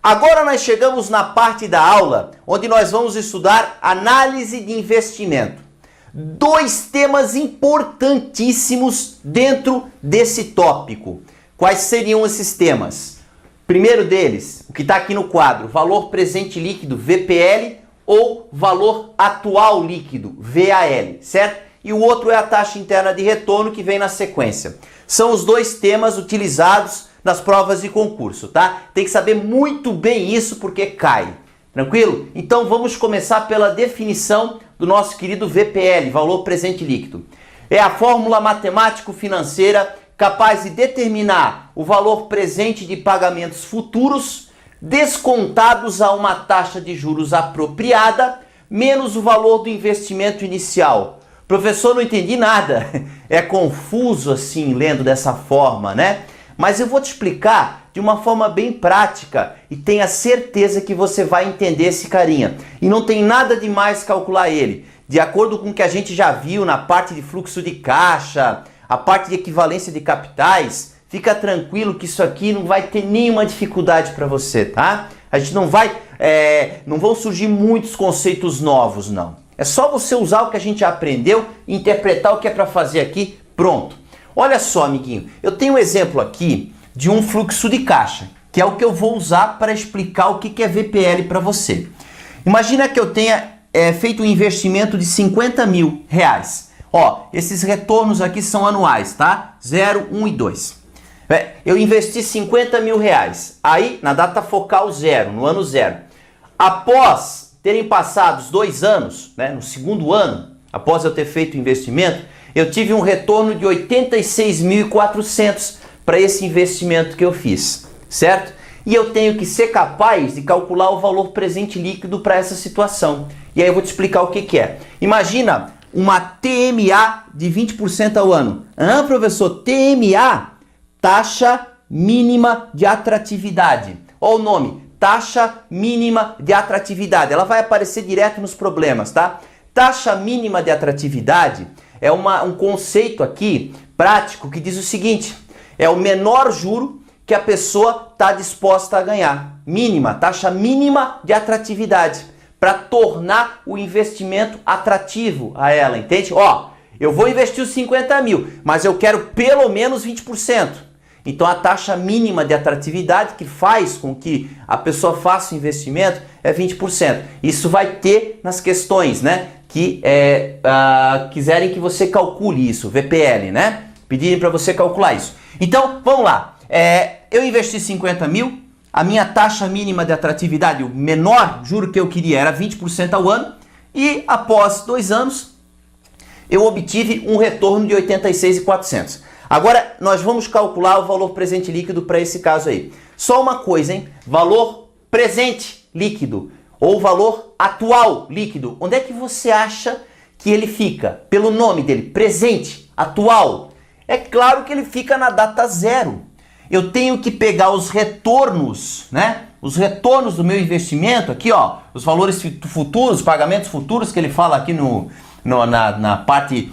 Agora nós chegamos na parte da aula onde nós vamos estudar análise de investimento. Dois temas importantíssimos dentro desse tópico. Quais seriam esses temas? Primeiro deles, o que está aqui no quadro, valor presente líquido, VPL, ou valor atual líquido, VAL, certo? E o outro é a taxa interna de retorno, que vem na sequência. São os dois temas utilizados nas provas de concurso, tá? Tem que saber muito bem isso porque cai. Tranquilo? Então vamos começar pela definição do nosso querido VPL, valor presente líquido. É a fórmula matemático-financeira capaz de determinar o valor presente de pagamentos futuros descontados a uma taxa de juros apropriada menos o valor do investimento inicial. Professor, não entendi nada. É confuso assim, lendo dessa forma, né? Mas eu vou te explicar de uma forma bem prática e tenha certeza que você vai entender esse carinha. E não tem nada de mais calcular ele. De acordo com o que a gente já viu na parte de fluxo de caixa, a parte de equivalência de capitais, fica tranquilo que isso aqui não vai ter nenhuma dificuldade para você, tá? A gente não vão surgir muitos conceitos novos, não. É só você usar o que a gente já aprendeu e interpretar o que é para fazer aqui, pronto. Olha só, amiguinho, eu tenho um exemplo aqui de um fluxo de caixa, que é o que eu vou usar para explicar o que é VPL para você. Imagina que eu tenha feito um investimento de 50 mil reais. Ó, esses retornos aqui são anuais, tá? 0, 1 e 2. Eu investi 50 mil reais, aí na data focal 0, no ano 0. Após terem passado os 2 anos, né, no segundo ano, após eu ter feito o investimento, eu tive um retorno de 86.400 para esse investimento que eu fiz, certo? E eu tenho que ser capaz de calcular o valor presente líquido para essa situação. E aí eu vou te explicar o que é. Imagina uma TMA de 20% ao ano. Ah, professor, TMA, taxa mínima de atratividade. Olha o nome, taxa mínima de atratividade. Ela vai aparecer direto nos problemas, tá? Taxa mínima de atratividade é um conceito aqui prático que diz o seguinte: é o menor juro que a pessoa está disposta a ganhar. Mínima, taxa mínima de atratividade, para tornar o investimento atrativo a ela, entende? Ó, eu vou investir os 50 mil, mas eu quero pelo menos 20%. Então a taxa mínima de atratividade que faz com que a pessoa faça o investimento é 20%. Isso vai ter nas questões, né? Que quiserem que você calcule isso, VPL, né? Pedirem para você calcular isso. Então, vamos lá. Eu investi 50 mil, a minha taxa mínima de atratividade, o menor juro que eu queria era 20% ao ano, e após 2 anos, eu obtive um retorno de 86.400. Agora, nós vamos calcular o valor presente líquido para esse caso aí. Só uma coisa, hein? Valor presente líquido ou valor atual líquido. Onde é que você acha que ele fica? Pelo nome dele, presente, atual. É claro que ele fica na data 0. Eu tenho que pegar os retornos, né? Os retornos do meu investimento, aqui ó, os valores futuros, pagamentos futuros que ele fala aqui na parte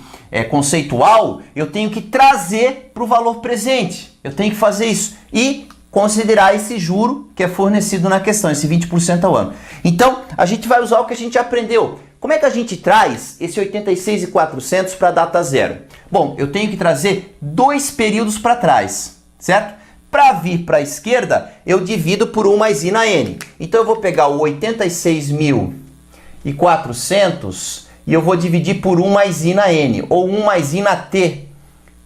conceitual, eu tenho que trazer para o valor presente. Eu tenho que fazer isso e considerar esse juro que é fornecido na questão, esse 20% ao ano. Então, a gente vai usar o que a gente aprendeu. Como é que a gente traz esse 86.400 para a data 0? Bom, eu tenho que trazer 2 períodos para trás, certo? Para vir para a esquerda, eu divido por 1 mais I na N. Então, eu vou pegar o 86.400 e eu vou dividir por 1 mais I na N, ou 1 mais I na T.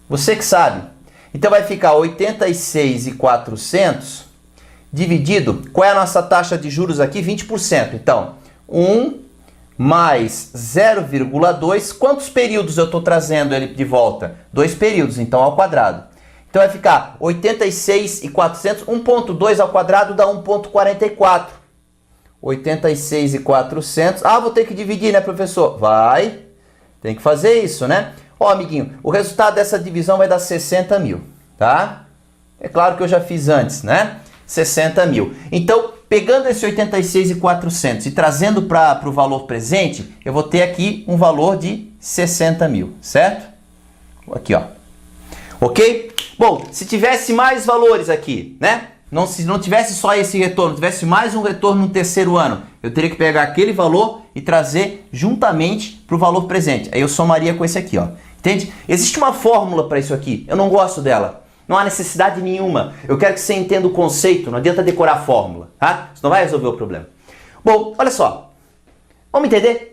Você que sabe. Então, vai ficar 86.400 dividido, qual é a nossa taxa de juros aqui? 20%. Então, 1 mais 0,2, quantos períodos eu estou trazendo ele de volta? 2 períodos, então ao quadrado. Então vai ficar 86.400, 1.2 ao quadrado dá 1.44. 86.400, vou ter que dividir, né, professor? Vai, tem que fazer isso, né? Ó, amiguinho, o resultado dessa divisão vai dar 60 mil, tá? É claro que eu já fiz antes, né? 60 mil. Então, pegando esse 86.400 e trazendo para o valor presente, eu vou ter aqui um valor de 60 mil, certo? Aqui, ó. Ok? Bom, se tivesse mais valores aqui, né? se não tivesse só esse retorno, tivesse mais um retorno no terceiro ano, eu teria que pegar aquele valor e trazer juntamente para o valor presente. Aí eu somaria com esse aqui, ó. Entende? Existe uma fórmula para isso aqui. Eu não gosto dela. Não há necessidade nenhuma. Eu quero que você entenda o conceito. Não adianta decorar a fórmula, tá? Isso não vai resolver o problema. Bom, olha só. Vamos entender?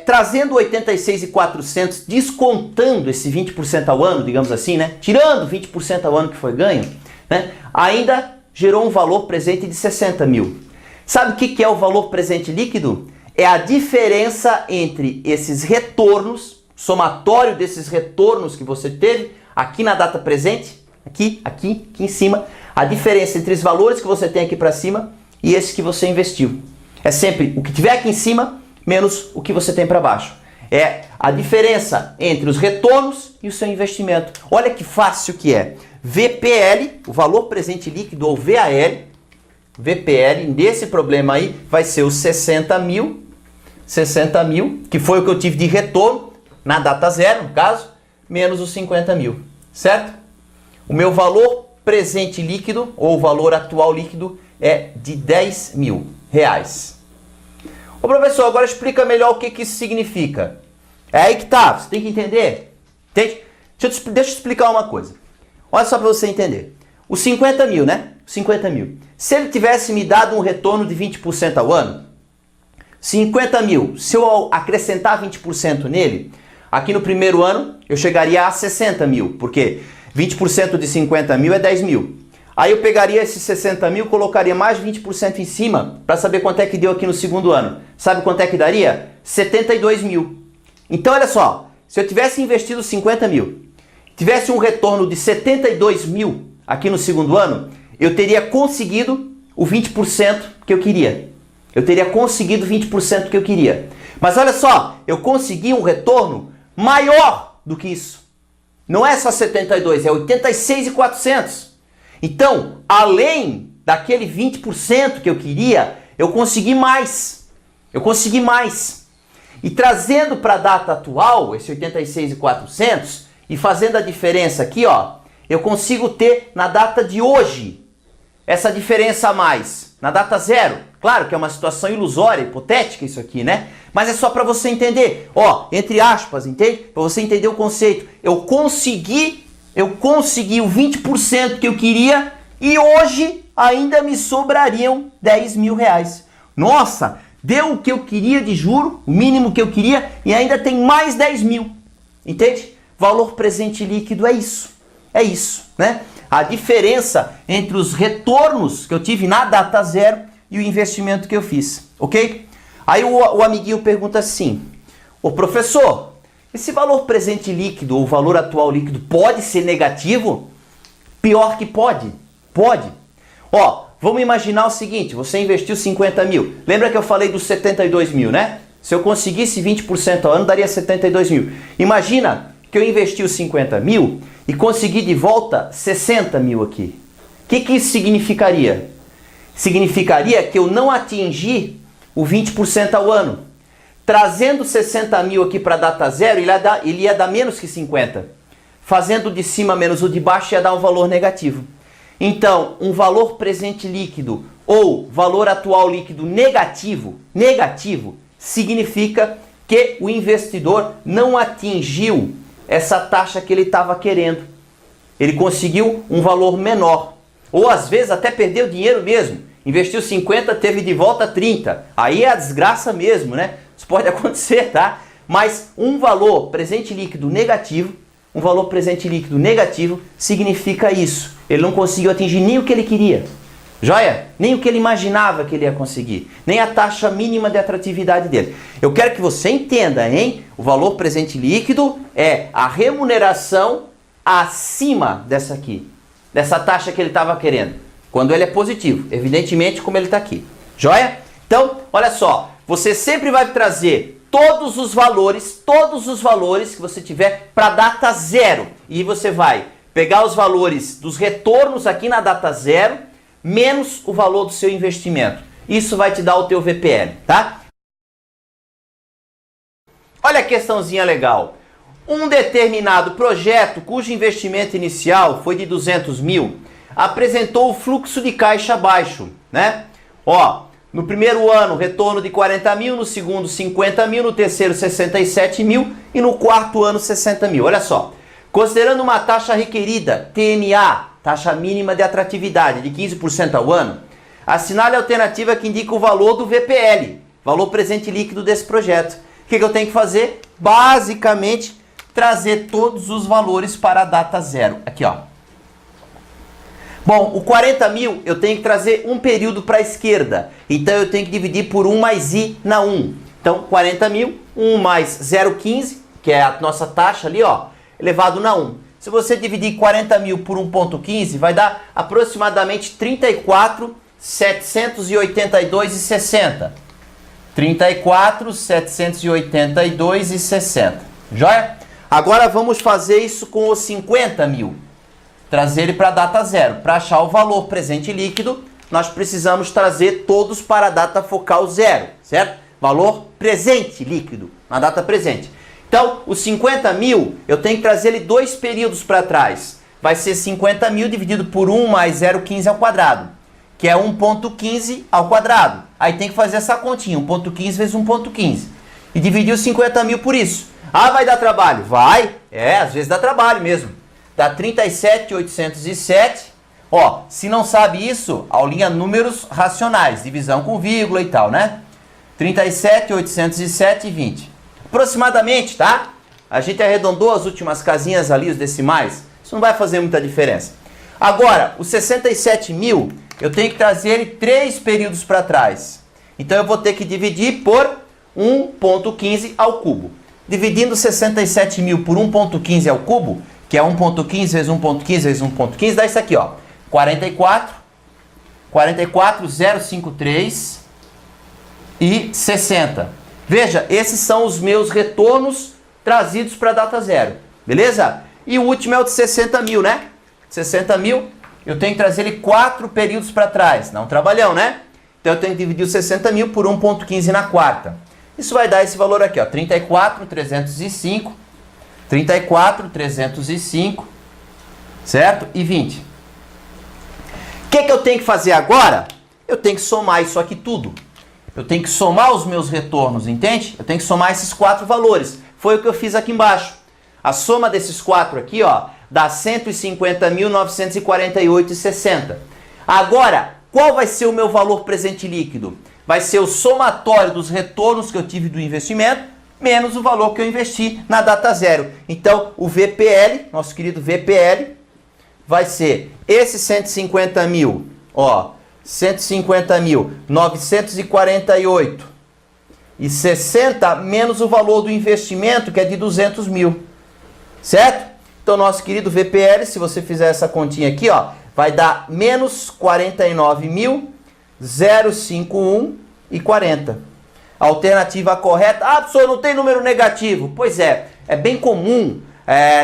Trazendo 86.400, descontando esse 20% ao ano, digamos assim, né? Tirando 20% ao ano que foi ganho, né? Ainda gerou um valor presente de 60 mil. Sabe o que é o valor presente líquido? É a diferença entre esses retornos, somatório desses retornos que você teve aqui na data presente, aqui em cima, a diferença entre os valores que você tem aqui para cima e esses que você investiu. É sempre o que tiver aqui em cima menos o que você tem para baixo. É a diferença entre os retornos e o seu investimento. Olha que fácil que é. VPL, o valor presente líquido, ou VAL, VPL, nesse problema aí, vai ser os 60 mil, que foi o que eu tive de retorno, na data zero, no caso, menos os 50 mil, certo? O meu valor presente líquido, ou valor atual líquido, é de 10 mil reais. Ô professor, agora explica melhor o que isso significa. É aí que tá, você tem que entender. Entende? Deixa eu explicar uma coisa. Olha só para você entender. Os 50 mil, né? 50 mil. Se ele tivesse me dado um retorno de 20% ao ano, 50 mil, se eu acrescentar 20% nele, aqui no primeiro ano eu chegaria a 60 mil, porque 20% de 50 mil é 10 mil. Aí eu pegaria esses 60 mil, colocaria mais 20% em cima para saber quanto é que deu aqui no segundo ano. Sabe quanto é que daria? 72 mil. Então olha só, se eu tivesse investido 50 mil, tivesse um retorno de 72 mil aqui no segundo ano, eu teria conseguido o 20% que eu queria. Eu teria conseguido 20% que eu queria. Mas olha só, eu consegui um retorno maior do que isso. Não é só 72, é 86.400. Então, além daquele 20% que eu queria, eu consegui mais. Eu consegui mais. E trazendo para a data atual, esse 86.400, e fazendo a diferença aqui, ó, eu consigo ter na data de hoje essa diferença a mais. Na data zero, claro que é uma situação ilusória, hipotética isso aqui, né? Mas é só para você entender, ó, entre aspas, entende? Para você entender o conceito. Eu consegui o 20% que eu queria e hoje ainda me sobrariam 10 mil reais. Nossa, deu o que eu queria de juro, o mínimo que eu queria e ainda tem mais 10 mil. Entende? Valor presente líquido é isso. É isso, né? A diferença entre os retornos que eu tive na data zero e o investimento que eu fiz, ok? Aí o amiguinho pergunta assim, ô professor, esse valor presente líquido ou valor atual líquido pode ser negativo? Pior que pode. Pode. Ó, vamos imaginar o seguinte, você investiu 50 mil. Lembra que eu falei dos 72 mil, né? Se eu conseguisse 20% ao ano, daria 72 mil. Imagina que eu investi os 50 mil e consegui de volta 60 mil aqui. O que isso significaria? Significaria que eu não atingi o 20% ao ano. Trazendo 60 mil aqui para a data zero, ele ia dar menos que 50. Fazendo de cima menos o de baixo ia dar um valor negativo. Então, um valor presente líquido ou valor atual líquido negativo significa que o investidor não atingiu essa taxa que ele estava querendo. Ele conseguiu um valor menor. Ou às vezes até perdeu dinheiro mesmo. Investiu 50, teve de volta 30. Aí é a desgraça mesmo, né? Isso pode acontecer, tá? Mas um valor presente líquido negativo, significa isso. Ele não conseguiu atingir nem o que ele queria. Joia? Nem o que ele imaginava que ele ia conseguir. Nem a taxa mínima de atratividade dele. Eu quero que você entenda, hein? O valor presente líquido é a remuneração acima dessa aqui. Dessa taxa que ele estava querendo. Quando ele é positivo. Evidentemente, como ele está aqui. Joia? Então, olha só. Você sempre vai trazer todos os valores que você tiver para a data zero. E você vai pegar os valores dos retornos aqui na data zero, menos o valor do seu investimento. Isso vai te dar o teu VPL, tá? Olha a questãozinha legal. Um determinado projeto cujo investimento inicial foi de 200 mil, apresentou o fluxo de caixa baixo, né? Ó, no primeiro ano, retorno de 40 mil, no segundo 50 mil, no terceiro 67 mil e no quarto ano 60 mil. Olha só, considerando uma taxa requerida, TMA, taxa mínima de atratividade, de 15% ao ano, assinale a alternativa que indica o valor do VPL, valor presente líquido desse projeto. O que eu tenho que fazer? Basicamente, trazer todos os valores para a data zero. Aqui, ó. Bom, o 40 mil eu tenho que trazer um período para a esquerda. Então eu tenho que dividir por 1 mais I na 1. Então 40 mil, 1 mais 0,15, que é a nossa taxa ali, ó, elevado na 1. Se você dividir 40 mil por 1,15, vai dar aproximadamente 34.782,60. 34.782,60. Joia? Agora vamos fazer isso com os 50 mil. Trazer ele para a data zero. Para achar o valor presente líquido, nós precisamos trazer todos para a data focal zero, certo? Valor presente líquido, na data presente. Então, os 50 mil, eu tenho que trazer ele 2 períodos para trás. Vai ser 50 mil dividido por 1 mais 0,15 ao quadrado, que é 1,15 ao quadrado. Aí tem que fazer essa continha, 1,15 vezes 1,15. E dividir os 50 mil por isso. Ah, vai dar trabalho? Vai. Às vezes dá trabalho mesmo. Dá 37.807. Ó, se não sabe isso, aulinha números racionais, divisão com vírgula e tal, né? 37.807,20. Aproximadamente, tá? A gente arredondou as últimas casinhas ali, os decimais. Isso não vai fazer muita diferença. Agora, os 67 mil, eu tenho que trazer ele 3 períodos para trás. Então eu vou ter que dividir por 1,15 ao cubo. Dividindo 67 mil por 1,15 ao cubo, que é 1,15 vezes 1,15 vezes 1,15, dá isso aqui, ó. 44,053 e 60. Veja, esses são os meus retornos trazidos para a data zero, beleza? E o último é o de 60 mil, né? 60 mil, eu tenho que trazer ele 4 períodos para trás. Dá um trabalhão, né? Então eu tenho que dividir os 60 mil por 1,15 na quarta. Isso vai dar esse valor aqui, ó, 34.305, 34.305, certo? E 20. O que eu tenho que fazer agora? Eu tenho que somar isso aqui tudo. Eu tenho que somar os meus retornos, entende? Eu tenho que somar esses 4 valores. Foi o que eu fiz aqui embaixo. A soma desses 4 aqui, ó, dá 150.948,60. Agora, qual vai ser o meu valor presente líquido? Vai ser o somatório dos retornos que eu tive do investimento, menos o valor que eu investi na data zero. Então, o VPL, nosso querido VPL, vai ser esse 150 mil, ó, 150.948,60 menos o valor do investimento, que é de 200 mil, certo? Então, nosso querido VPL, se você fizer essa continha aqui, ó, vai dar menos 49.051,40. Alternativa correta. Ah, professor, não tem número negativo. Pois é bem comum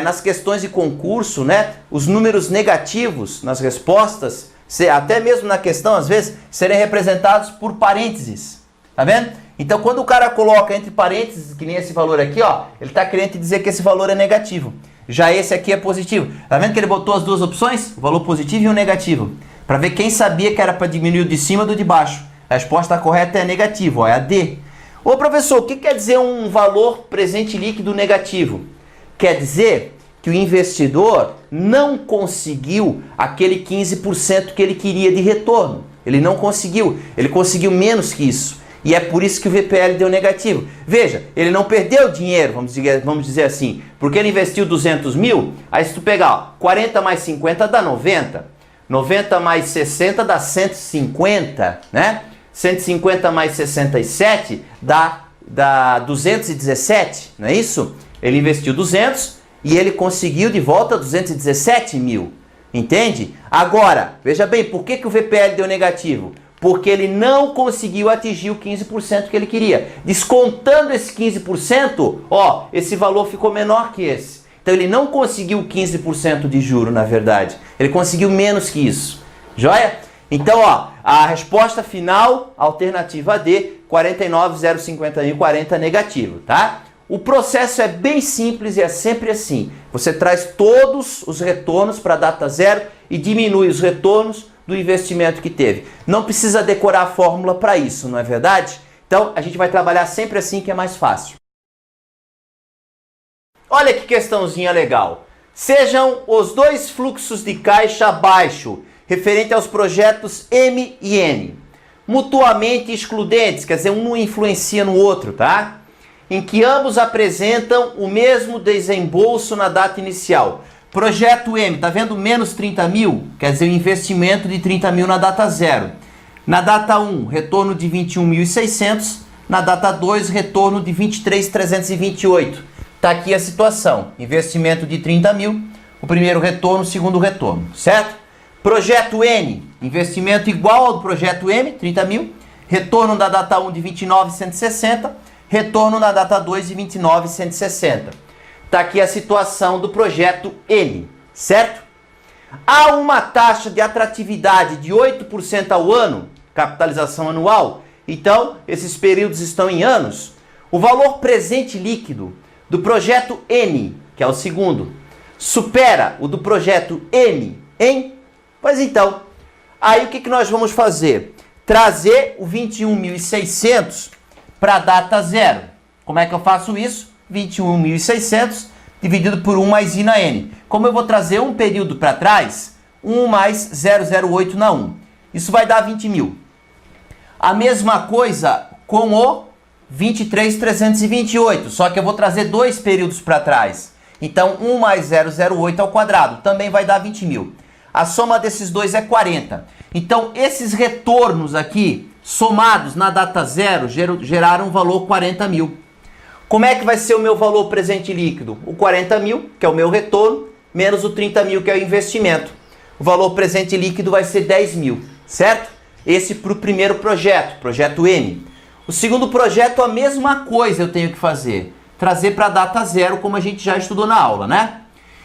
nas questões de concurso, né? Os números negativos nas respostas, até mesmo na questão, às vezes, serem representados por parênteses. Tá vendo? Então, quando o cara coloca entre parênteses, que nem esse valor aqui, ó, ele está querendo dizer que esse valor é negativo. Já esse aqui é positivo. Tá vendo que ele botou as duas opções? O valor positivo e o negativo. Para ver quem sabia que era para diminuir o de cima do de baixo. A resposta correta é negativo, ó, é a D. Ô professor, o que quer dizer um valor presente líquido negativo? Quer dizer que o investidor não conseguiu aquele 15% que ele queria de retorno. Ele não conseguiu. Ele conseguiu menos que isso. E é por isso que o VPL deu negativo. Veja, ele não perdeu dinheiro, vamos dizer assim, porque ele investiu 200 mil, aí se tu pegar, ó, 40 mais 50 dá 90, 90 mais 60 dá 150, né? 150 mais 67 dá 217, não é isso? Ele investiu 200 e ele conseguiu de volta 217 mil, entende? Agora, veja bem, por que o VPL deu negativo? Porque ele não conseguiu atingir o 15% que ele queria. Descontando esse 15%, ó, esse valor ficou menor que esse. Então ele não conseguiu 15% de juro, na verdade. Ele conseguiu menos que isso. Joia? Então, ó, a resposta final, alternativa D, 49.051,40 negativo, tá? O processo é bem simples e é sempre assim. Você traz todos os retornos para a data zero e diminui os retornos do investimento que teve. Não precisa decorar a fórmula para isso, não é verdade? Então, a gente vai trabalhar sempre assim, que é mais fácil. Olha que questãozinha legal. Sejam os dois fluxos de caixa abaixo, referente aos projetos M e N, mutuamente excludentes, quer dizer, um não influencia no outro, tá? Em que ambos apresentam o mesmo desembolso na data inicial. Projeto M, tá vendo? Menos 30 mil, quer dizer, o investimento de 30 mil na data 0. Na data 1, retorno de 21.600. Na data 2, retorno de 23.328. Tá aqui a situação. Investimento de 30 mil, o primeiro retorno, o segundo retorno, certo? Projeto N, investimento igual ao do projeto M, 30 mil. Retorno da data 1 de 29.160. Retorno na data 2 de 29.160. Está aqui a situação do projeto N, certo? Há uma taxa de atratividade de 8% ao ano, capitalização anual, então esses períodos estão em anos. O valor presente líquido do projeto N, que é o segundo, supera o do projeto M em? Pois então, aí o que nós vamos fazer? Trazer o 21.600 para a data zero. Como é que eu faço isso? 21.600 dividido por 1 mais I na N. Como eu vou trazer um período para trás, 1 mais 008 na 1. Isso vai dar 20 mil. A mesma coisa com o 23.328, só que eu vou trazer dois períodos para trás. Então, 1 mais 008 ao quadrado também vai dar 20 mil. A soma desses dois é 40. Então, esses retornos aqui, somados na data zero, geraram um valor 40 mil. Como é que vai ser o meu valor presente líquido? O 40 mil, que é o meu retorno, menos o 30 mil, que é o investimento. O valor presente líquido vai ser 10 mil, certo? Esse para o primeiro projeto, projeto M. O segundo projeto, a mesma coisa eu tenho que fazer. Trazer para a data zero, como a gente já estudou na aula, né?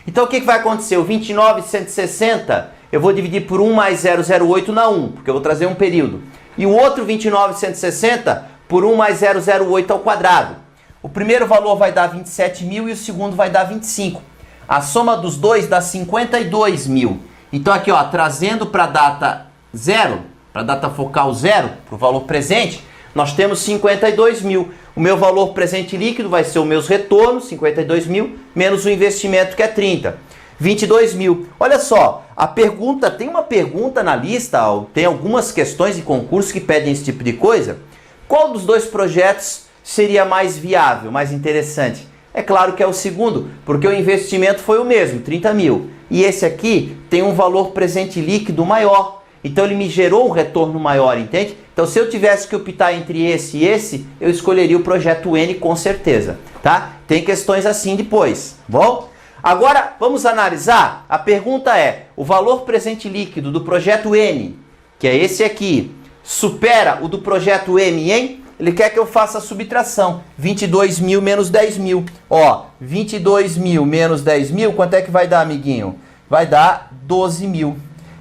Então o que vai acontecer? O 29.160 eu vou dividir por 1 mais 008 na 1, porque eu vou trazer um período. E o outro 29.160 por 1 mais 008 ao quadrado. O primeiro valor vai dar 27 mil e o segundo vai dar 25. A soma dos dois dá 52 mil. Então aqui, ó, trazendo para a data zero, para a data focal zero, para o valor presente, nós temos 52 mil. O meu valor presente líquido vai ser os meus retornos, 52 mil, menos o investimento, que é 30. 22 mil. Olha só, a pergunta, tem uma pergunta na lista, tem algumas questões de concurso que pedem esse tipo de coisa. Qual dos dois projetos seria mais viável, mais interessante? É claro que é o segundo, porque o investimento foi o mesmo, 30 mil. E esse aqui tem um valor presente líquido maior. Então ele me gerou um retorno maior, entende? Então se eu tivesse que optar entre esse e esse, eu escolheria o projeto N com certeza, tá? Tem questões assim depois, bom? Agora vamos analisar. A pergunta é, o valor presente líquido do projeto N, que é esse aqui, supera o do projeto M em? Ele quer que eu faça a subtração. 22 mil menos 10 mil. Ó, 22 mil menos 10 mil, quanto é que vai dar, amiguinho? Vai dar 12 mil.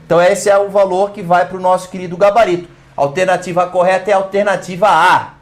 Então esse é o valor que vai para o nosso querido gabarito. A alternativa correta é a alternativa A.